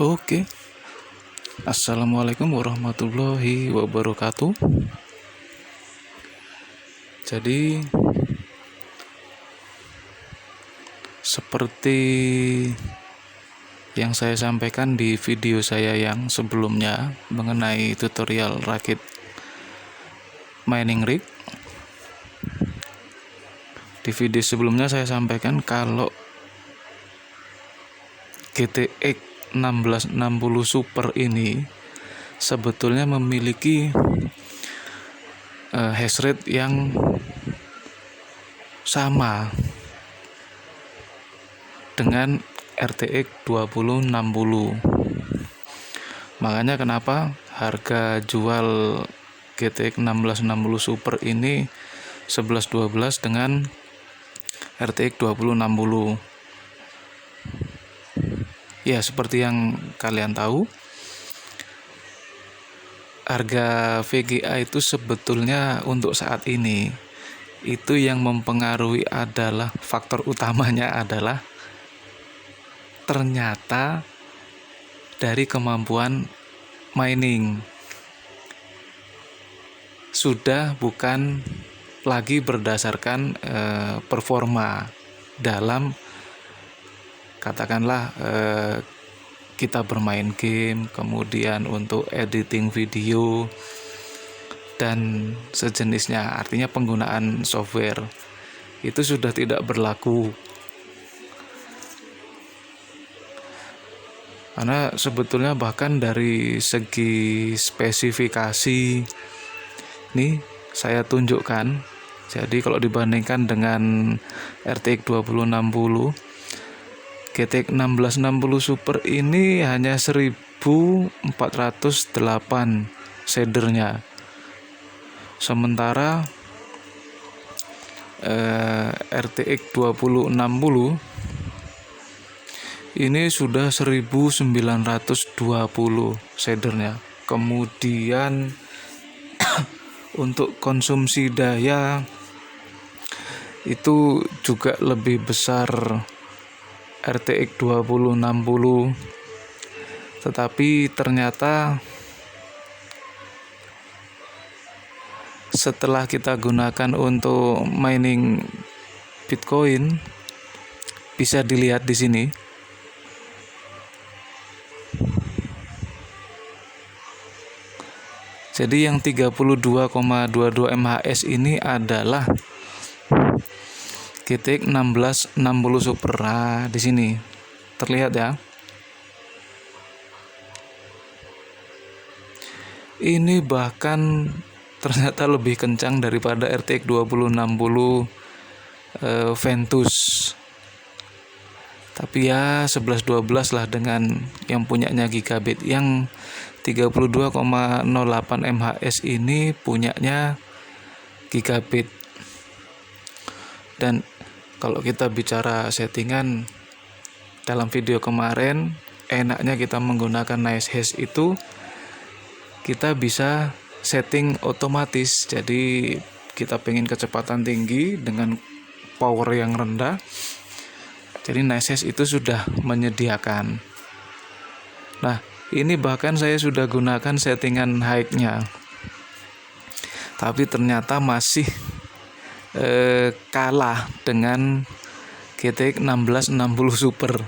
Oke, Assalamualaikum warahmatullahi wabarakatuh. Jadi, seperti yang saya sampaikan di video saya yang sebelumnya mengenai tutorial rakit mining rig, di video sebelumnya saya sampaikan kalau GTX 1660 Super ini sebetulnya memiliki hash rate yang sama dengan RTX 2060. Makanya kenapa harga jual GTX 1660 Super ini 1112 dengan RTX 2060. Ya, seperti yang kalian tahu, harga VGA itu sebetulnya untuk saat ini itu yang mempengaruhi adalah faktor utamanya adalah ternyata dari kemampuan mining, sudah bukan lagi berdasarkan performa dalam katakanlah kita bermain game, kemudian untuk editing video dan sejenisnya, artinya penggunaan software itu sudah tidak berlaku. Karena sebetulnya bahkan dari segi spesifikasi nih saya tunjukkan. Jadi kalau dibandingkan dengan RTX 2060, GTX 1660 Super ini hanya 1408 shadernya. Sementara RTX 2060 ini sudah 1920 shadernya. Kemudian untuk konsumsi daya itu juga lebih besar RTX 2060, tetapi ternyata setelah kita gunakan untuk mining Bitcoin, bisa dilihat di sini. Jadi yang 32,22 MHz ini adalah GTX 1660 Super. Nah, di sini terlihat ya. Ini bahkan ternyata lebih kencang daripada RTX 2060 Ventus. Tapi ya 11-12 lah dengan yang punyanya gigabit. Yang 32,08 MHz ini punyanya gigabit. Dan kalau kita bicara settingan, dalam video kemarin enaknya kita menggunakan NiceHash itu kita bisa setting otomatis. Jadi kita pengen kecepatan tinggi dengan power yang rendah, jadi NiceHash itu sudah menyediakan. Nah, ini bahkan saya sudah gunakan settingan high-nya, tapi ternyata masih kalah dengan GTX 1660 Super.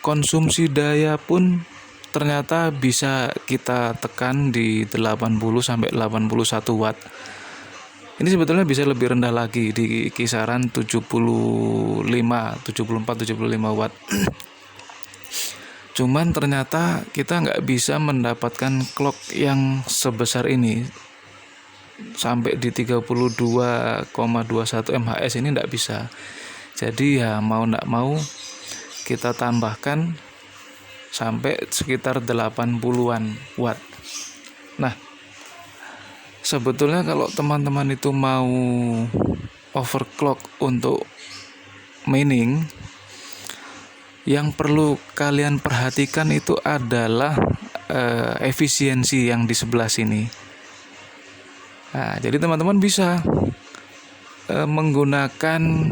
Konsumsi daya pun ternyata bisa kita tekan di 80-81 watt. Ini sebetulnya bisa lebih rendah lagi di kisaran 74-75 watt. Cuman ternyata kita nggak bisa mendapatkan clock yang sebesar ini. Sampai di 32,21 MHz ini nggak bisa. Jadi ya mau nggak mau kita tambahkan sampai sekitar 80-an watt. Nah, sebetulnya kalau teman-teman itu mau overclock untuk mining, yang perlu kalian perhatikan itu adalah efisiensi yang di sebelah sini. Nah, jadi teman-teman bisa menggunakan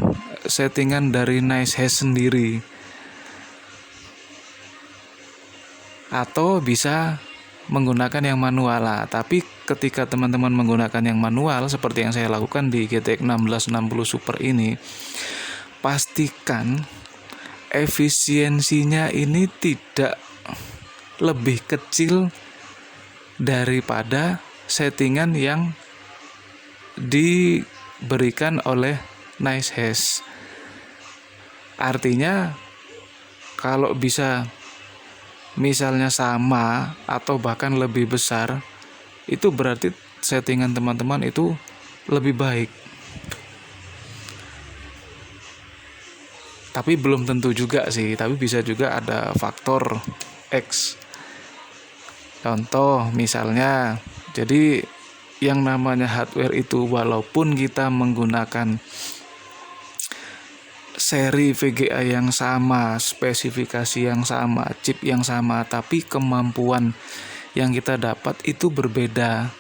settingan dari Nice Hash sendiri, atau bisa menggunakan yang manual lah. Tapi ketika teman-teman menggunakan yang manual seperti yang saya lakukan di GTX 1660 Super ini, pastikan efisiensinya ini tidak lebih kecil daripada settingan yang diberikan oleh Nice Hash. Artinya kalau bisa misalnya sama atau bahkan lebih besar, itu berarti settingan teman-teman itu lebih baik. Tapi belum tentu juga sih, tapi bisa juga ada faktor X. Contoh misalnya, jadi yang namanya hardware itu walaupun kita menggunakan seri VGA yang sama, spesifikasi yang sama, chip yang sama, tapi kemampuan yang kita dapat itu berbeda.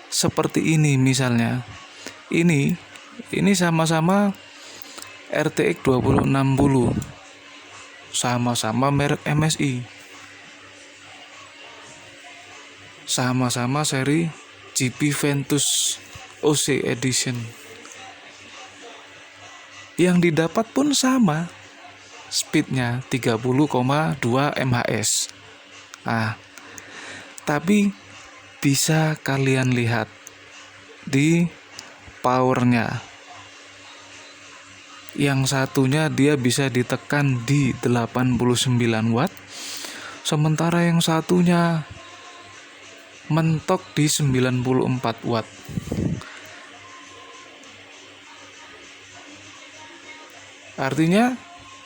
Seperti ini misalnya. Ini sama-sama RTX 2060. Sama-sama merek MSI. Sama-sama seri GP Ventus OC Edition. Yang didapat pun sama, speednya 30,2 MHz. Nah, tapi bisa kalian lihat di powernya. Yang satunya dia bisa ditekan di 89 watt, sementara yang satunya mentok di 94 watt. Artinya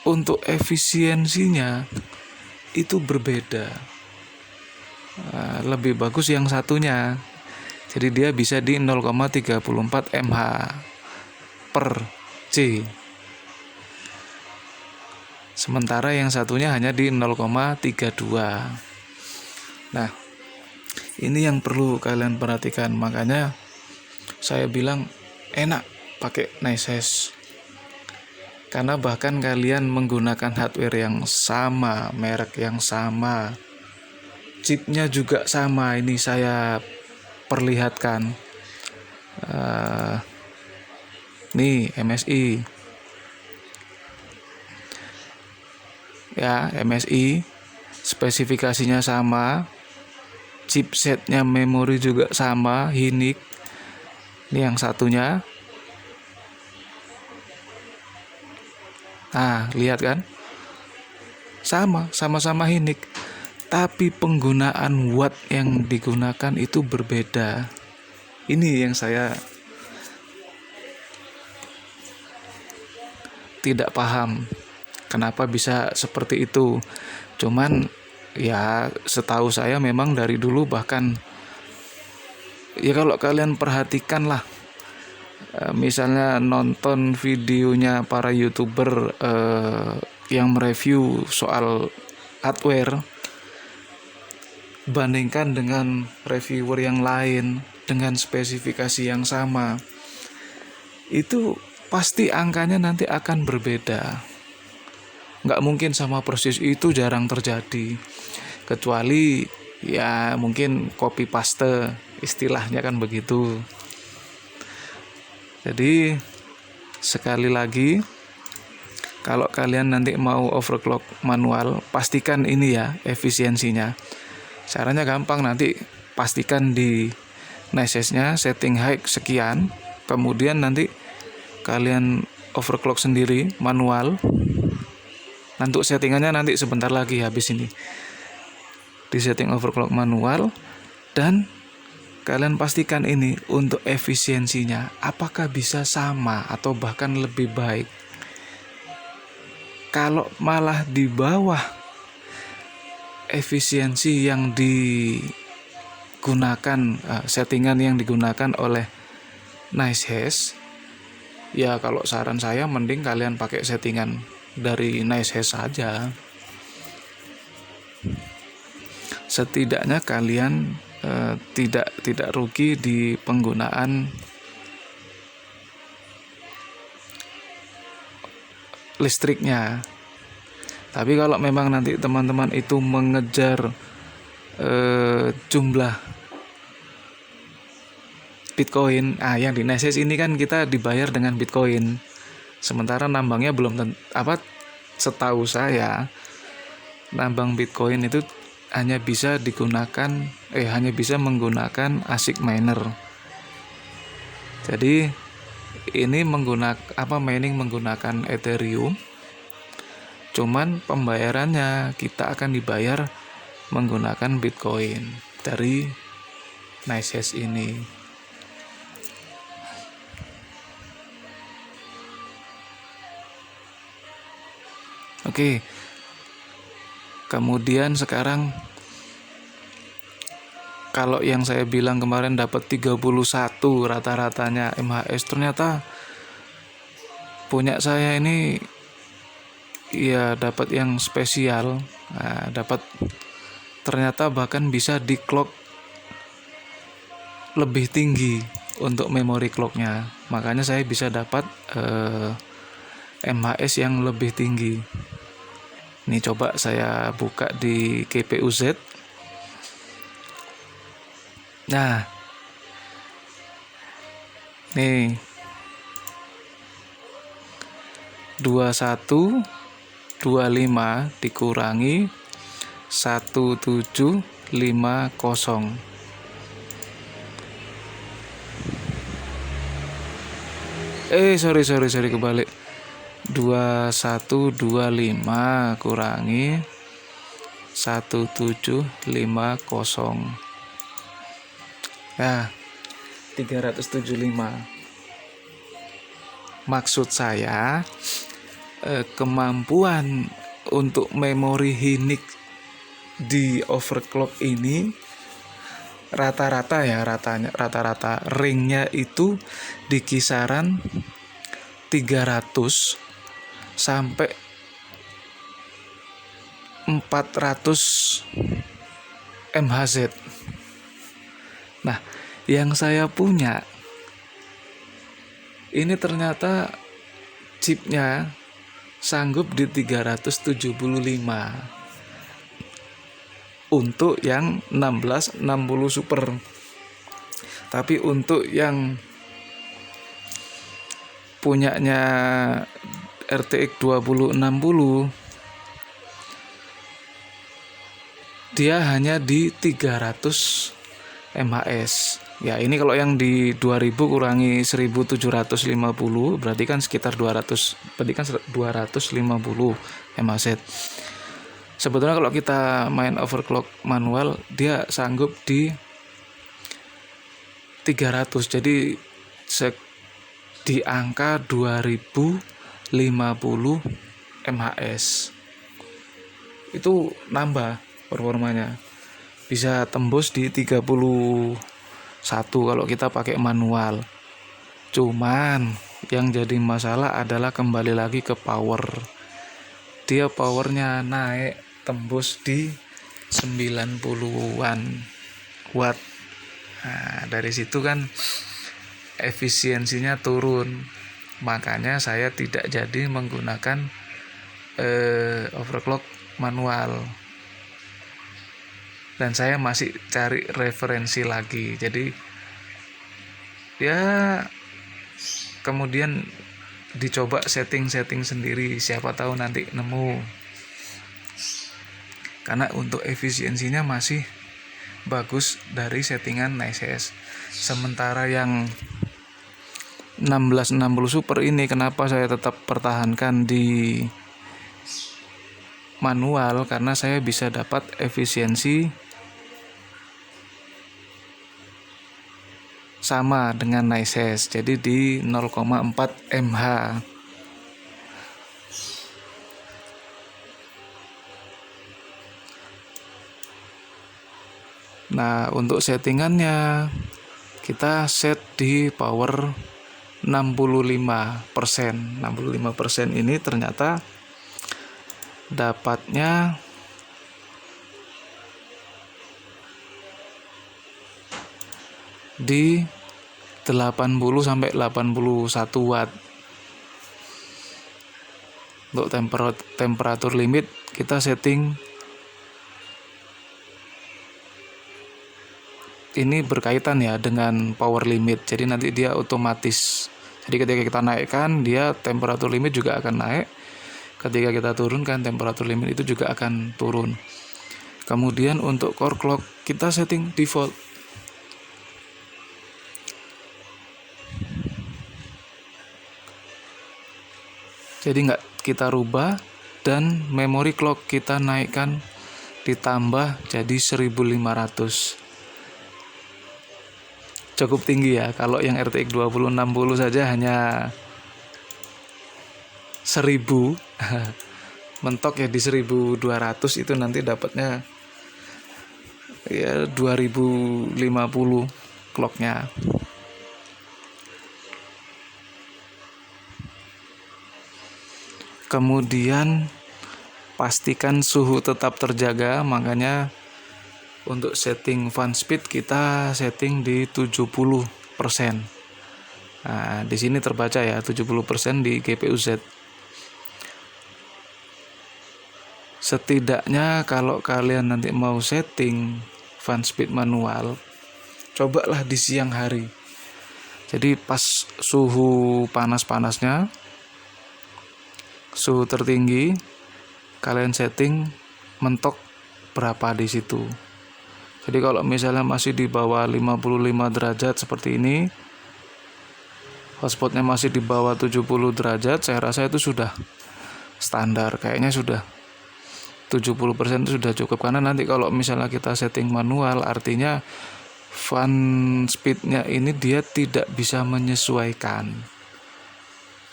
untuk efisiensinya itu berbeda. Lebih bagus yang satunya. Jadi dia bisa di 0,34 mH per C. Sementara yang satunya hanya di 0,32. Nah, ini yang perlu kalian perhatikan. Makanya saya bilang enak pakai Nice Hash. Karena bahkan kalian menggunakan hardware yang sama, merek yang sama, chipnya juga sama. Ini saya perlihatkan. Nih MSI. Ya, MSI. Spesifikasinya sama. Chipsetnya, memori juga sama, Hynix. Ini yang satunya. Nah, lihat kan? Sama-sama Hynix. Tapi penggunaan watt yang digunakan itu berbeda. Ini yang saya tidak paham. Kenapa bisa seperti itu? Cuman ya setahu saya memang dari dulu, bahkan ya kalau kalian perhatikan lah, misalnya nonton videonya para YouTuber yang mereview soal hardware, bandingkan dengan reviewer yang lain dengan spesifikasi yang sama, itu pasti angkanya nanti akan berbeda. Nggak mungkin sama persis, itu jarang terjadi, kecuali ya mungkin copy paste, istilahnya kan begitu. Jadi sekali lagi, kalau kalian nanti mau overclock manual, pastikan ini ya efisiensinya. Caranya gampang, nanti pastikan di Nice Hash-nya setting high sekian, kemudian nanti kalian overclock sendiri manual. Untuk settingannya nanti sebentar lagi habis ini. Di setting overclock manual, dan kalian pastikan ini untuk efisiensinya apakah bisa sama atau bahkan lebih baik. Kalau malah di bawah efisiensi yang digunakan, settingan yang digunakan oleh Nice Hash, ya kalau saran saya mending kalian pakai settingan dari Nice Hash saja. Setidaknya kalian tidak rugi di penggunaan listriknya. Tapi kalau memang nanti teman-teman itu mengejar jumlah Bitcoin, yang di Nicehash ini kan kita dibayar dengan Bitcoin. Sementara nambangnya belum setahu saya nambang Bitcoin itu hanya bisa menggunakan ASIC miner. Jadi ini mining menggunakan Ethereum. Cuman pembayarannya kita akan dibayar menggunakan Bitcoin dari Nicehash ini. Oke. Kemudian sekarang kalau yang saya bilang kemarin dapat 31 rata-ratanya MHS, ternyata punya saya ini ya dapat yang spesial. Ternyata bahkan bisa di clock lebih tinggi untuk memori clocknya. Makanya saya bisa dapat MHS yang lebih tinggi. Ini coba saya buka di GPU-Z. Nah, nih 2125 dikurangi 1750. Sorry kebalik. 2125 kurangi 1750. Nah, 375. Maksud saya kemampuan untuk memori Hynix di overclock ini rata-rata ringnya itu di kisaran 300 sampai 400 MHz. Nah, yang saya punya ini ternyata chipnya sanggup di 375 untuk yang 1660 Super. Tapi untuk yang punyanya RTX 2060 dia hanya di 300 MHz. Ya, ini kalau yang di 2000 kurangi 1750 berarti kan sekitar 250 MHz. Sebetulnya kalau kita main overclock manual dia sanggup di 300. Jadi di angka 2050 MHz. Itu nambah performanya. Bisa tembus di 31 kalau kita pakai manual. Cuman yang jadi masalah adalah kembali lagi ke power. Dia powernya naik tembus di 90-an watt. Nah, dari situ kan efisiensinya turun. Makanya saya tidak jadi menggunakan overclock manual. Dan saya masih cari referensi lagi. Jadi ya kemudian dicoba setting sendiri, siapa tahu nanti nemu. Karena untuk efisiensinya masih bagus dari settingan Nicehash. Sementara yang 1660 Super ini kenapa saya tetap pertahankan di manual, karena saya bisa dapat efisiensi sama dengan Nicehash, jadi di 0,4 mH. Nah, untuk settingannya kita set di power 65%. 65% ini ternyata dapatnya di 80 sampai 81 watt. Untuk temperatur limit kita setting ini berkaitan ya dengan power limit. Jadi nanti dia otomatis. Jadi ketika kita naikkan, dia temperatur limit juga akan naik. Ketika kita turunkan, temperatur limit itu juga akan turun. Kemudian untuk core clock kita setting default. Jadi nggak kita rubah, dan memory clock kita naikkan ditambah jadi 1500. Cukup tinggi ya. Kalau yang RTX 2060 saja hanya 1000. Mentok ya di 1200, itu nanti dapatnya ya 2050 clocknya. Kemudian pastikan suhu tetap terjaga, makanya untuk setting fan speed kita setting di 70%. Nah, di sini terbaca ya 70% di GPU Z. Setidaknya kalau kalian nanti mau setting fan speed manual, cobalah di siang hari. Jadi pas suhu panas-panasnya, suhu tertinggi, kalian setting mentok berapa di situ. Jadi kalau misalnya masih di bawah 55 derajat seperti ini, hotspotnya masih di bawah 70 derajat, saya rasa itu sudah standar. Kayaknya sudah 70% itu sudah cukup. Karena nanti kalau misalnya kita setting manual, artinya fan speednya ini dia tidak bisa menyesuaikan.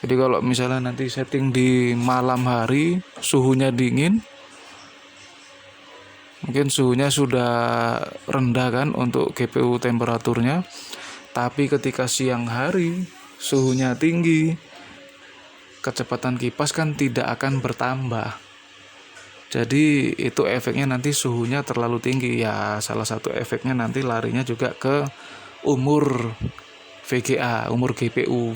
Jadi kalau misalnya nanti setting di malam hari, suhunya dingin, mungkin suhunya sudah rendah kan untuk GPU temperaturnya, tapi ketika siang hari suhunya tinggi, kecepatan kipas kan tidak akan bertambah. Jadi itu efeknya nanti suhunya terlalu tinggi ya. Salah satu efeknya nanti larinya juga ke umur VGA, umur GPU.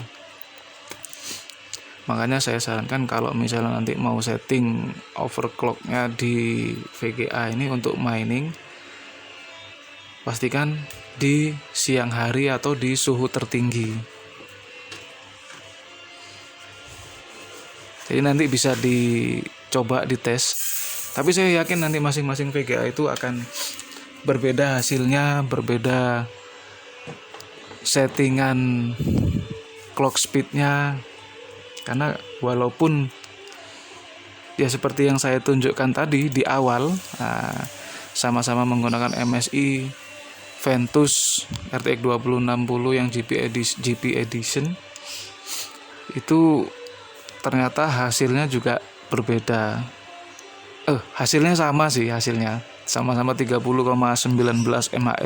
Makanya saya sarankan kalau misalnya nanti mau setting overclocknya di VGA ini untuk mining, pastikan di siang hari atau di suhu tertinggi. Jadi nanti bisa dicoba dites. Tapi saya yakin nanti masing-masing VGA itu akan berbeda hasilnya, berbeda settingan clock speednya. Karena walaupun ya seperti yang saya tunjukkan tadi di awal, sama-sama menggunakan MSI Ventus RTX 2060 yang GP Edition, itu ternyata hasilnya juga berbeda. Hasilnya sama sih, sama-sama 30,19 mAh,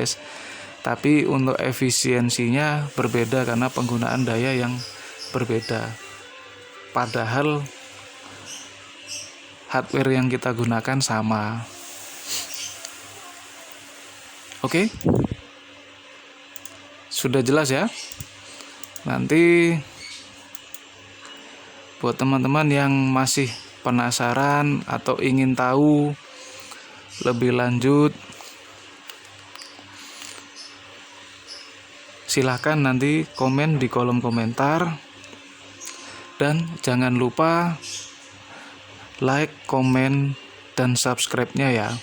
tapi untuk efisiensinya berbeda karena penggunaan daya yang berbeda. Padahal hardware yang kita gunakan sama. Oke? Sudah jelas ya? Nanti buat teman-teman yang masih penasaran atau ingin tahu lebih lanjut, silahkan nanti komen di kolom komentar. Dan jangan lupa like, komen, dan subscribe-nya ya.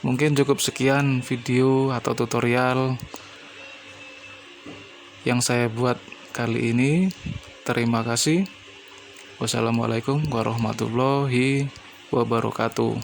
Mungkin cukup sekian video atau tutorial yang saya buat kali ini. Terima kasih. Wassalamualaikum warahmatullahi wabarakatuh.